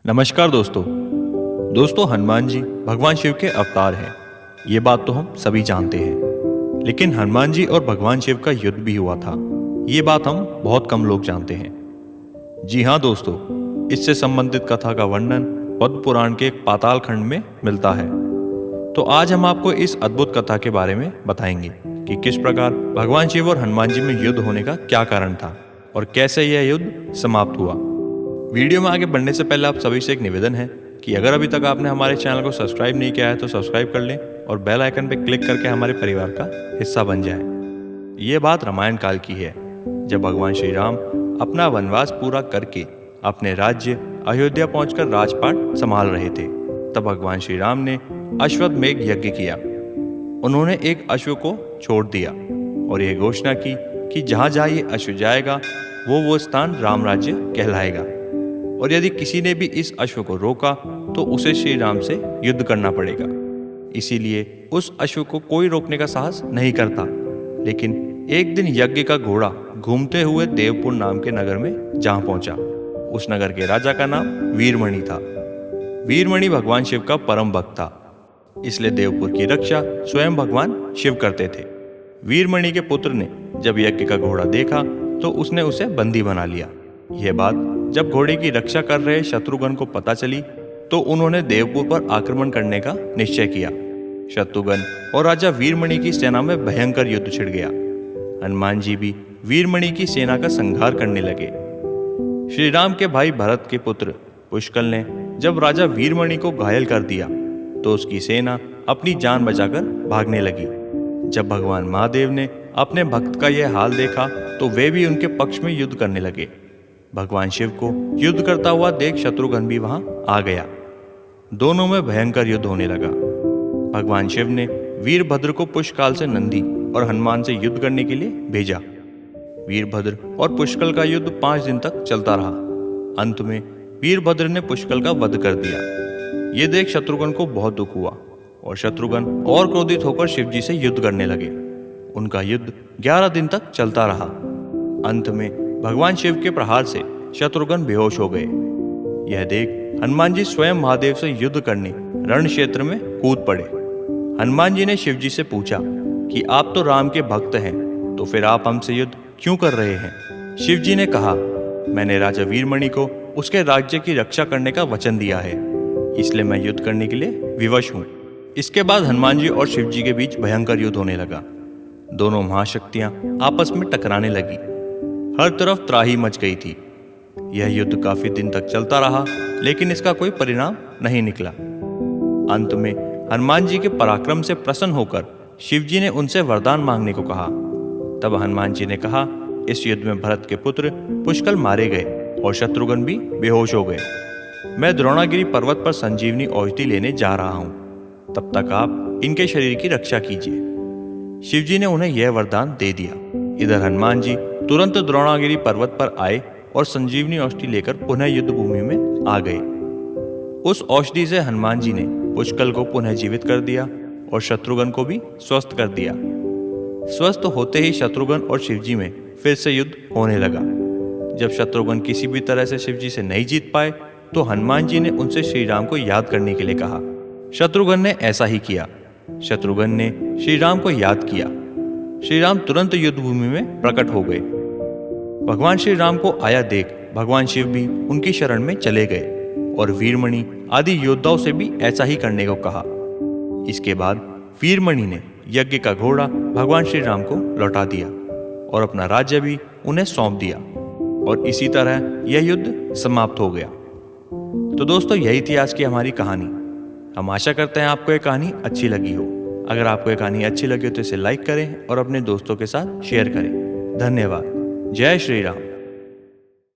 नमस्कार दोस्तों हनुमान जी भगवान शिव के अवतार हैं। ये बात तो हम सभी जानते हैं, लेकिन हनुमान जी और भगवान शिव का युद्ध भी हुआ था, ये बात हम बहुत कम लोग जानते हैं। जी हाँ दोस्तों, इससे संबंधित कथा का वर्णन पद्म पुराण के एक पाताल खंड में मिलता है। तो आज हम आपको इस अद्भुत कथा के बारे में बताएंगे कि किस प्रकार भगवान शिव और हनुमान जी में युद्ध होने का क्या कारण था और कैसे यह युद्ध समाप्त हुआ। वीडियो में आगे बढ़ने से पहले आप सभी से एक निवेदन है कि अगर अभी तक आपने हमारे चैनल को सब्सक्राइब नहीं किया है तो सब्सक्राइब कर लें और बेल आइकन पर क्लिक करके हमारे परिवार का हिस्सा बन जाएं। ये बात रामायण काल की है, जब भगवान श्री राम अपना वनवास पूरा करके अपने राज्य अयोध्या पहुंचकर राजपाट संभाल रहे थे। तब भगवान श्री राम ने अश्वत्थमेघ यज्ञ किया। उन्होंने एक अश्व को छोड़ दिया और यह घोषणा की कि जहाँ जहाँ ये अश्व जाएगा वो स्थान राम राज्य कहलाएगा, और यदि किसी ने भी इस अश्व को रोका तो उसे श्री राम से युद्ध करना पड़ेगा। इसीलिए उस अश्व को कोई रोकने का साहस नहीं करता। लेकिन एक दिन यज्ञ का घोड़ा घूमते हुए देवपुर नाम के नगर में जा पहुंचा। उस नगर के राजा का नाम वीरमणि था। वीरमणि भगवान शिव का परम भक्त था, इसलिए देवपुर की रक्षा स्वयं भगवान शिव करते थे। वीरमणि के पुत्र ने जब यज्ञ का घोड़ा देखा तो उसने उसे बंदी बना लिया। यह बात जब घोड़े की रक्षा कर रहे शत्रुघ्न को पता चली तो उन्होंने देवपुर पर आक्रमण करने का निश्चय किया। शत्रुघ्न और राजा वीरमणि की सेना में भयंकर युद्ध छिड़ गया। हनुमान जी भी वीरमणि की सेना का संहार करने लगे। श्री राम के भाई भरत के पुत्र पुष्कल ने जब राजा वीरमणि को घायल कर दिया तो उसकी सेना अपनी जान बचाकर भागने लगी। जब भगवान महादेव ने अपने भक्त का यह हाल देखा तो वे भी उनके पक्ष में युद्ध करने लगे। भगवान शिव को युद्ध करता हुआ देख शत्रुघ्न भी वहां आ गया। दोनों में भयंकर युद्ध होने लगा। भगवान शिव ने वीरभद्र को पुष्कल से नंदी और हनुमान से युद्ध करने के लिए भेजा। वीरभद्र और पुष्कल का युद्ध 5 दिन तक चलता रहा। अंत में वीरभद्र ने पुष्कल का वध कर दिया। ये देख शत्रुघ्न को बहुत दुख हुआ और शत्रुघ्न और क्रोधित होकर शिव जी से युद्ध करने लगे। उनका युद्ध 11 दिन तक चलता रहा। अंत में भगवान शिव के प्रहार से शत्रुघ्न बेहोश हो गए। यह देख हनुमान जी स्वयं महादेव से युद्ध करने रण क्षेत्र में कूद पड़े। हनुमान जी ने शिव जी से पूछा कि आप तो राम के भक्त हैं, तो फिर आप हमसे युद्ध क्यों कर रहे हैं? शिव जी ने कहा, मैंने राजा वीरमणि को उसके राज्य की रक्षा करने का वचन दिया है, इसलिए मैं युद्ध करने के लिए विवश हूँ। इसके बाद हनुमान जी और शिव जी के बीच भयंकर युद्ध होने लगा। दोनों महाशक्तियां आपस में टकराने लगी। हर तरफ त्राही मच गई थी। यह युद्ध काफी दिन तक चलता रहा, लेकिन इसका कोई परिणाम नहीं निकला। अंत में हनुमान जी के पराक्रम से प्रसन्न होकर शिव जी ने उनसे वरदान मांगने को कहा। तब हनुमान जी ने कहा, इस युद्ध में भरत के पुत्र पुष्कल मारे गए और शत्रुघ्न भी बेहोश हो गए। मैं द्रोणागिरी पर्वत पर संजीवनी औषधि लेने जा रहा हूँ, तब तक आप इनके शरीर की रक्षा कीजिए। शिव जी ने उन्हें यह वरदान दे दिया। इधर हनुमान जी तुरंत द्रोणागिरी पर्वत पर आए और संजीवनी औषधि लेकर पुनः युद्ध भूमि में आ गए। उस औषधि से हनुमान जी ने पुष्कल को पुनः जीवित कर दिया और शत्रुघ्न को भी स्वस्थ कर दिया। स्वस्थ होते ही शत्रुघ्न और शिवजी में फिर से युद्ध होने लगा। जब शत्रुघ्न किसी भी तरह से शिवजी से नहीं जीत पाए तो हनुमान जी ने उनसे श्री राम को याद करने के लिए कहा। शत्रुघ्न ने ऐसा ही किया। शत्रुघ्न ने श्री राम को याद किया। श्री राम तुरंत युद्ध भूमि में प्रकट हो गए। भगवान श्री राम को आया देख भगवान शिव भी उनकी शरण में चले गए और वीरमणि आदि योद्धाओं से भी ऐसा ही करने को कहा। इसके बाद वीरमणि ने यज्ञ का घोड़ा भगवान श्री राम को लौटा दिया और अपना राज्य भी उन्हें सौंप दिया, और इसी तरह यह युद्ध समाप्त हो गया। तो दोस्तों, यही थी आज की हमारी कहानी। हम आशा करते हैं आपको ये कहानी अच्छी लगी हो। अगर आपको ये कहानी अच्छी लगी हो तो इसे लाइक करें और अपने दोस्तों के साथ शेयर करें। धन्यवाद। जय श्री राम।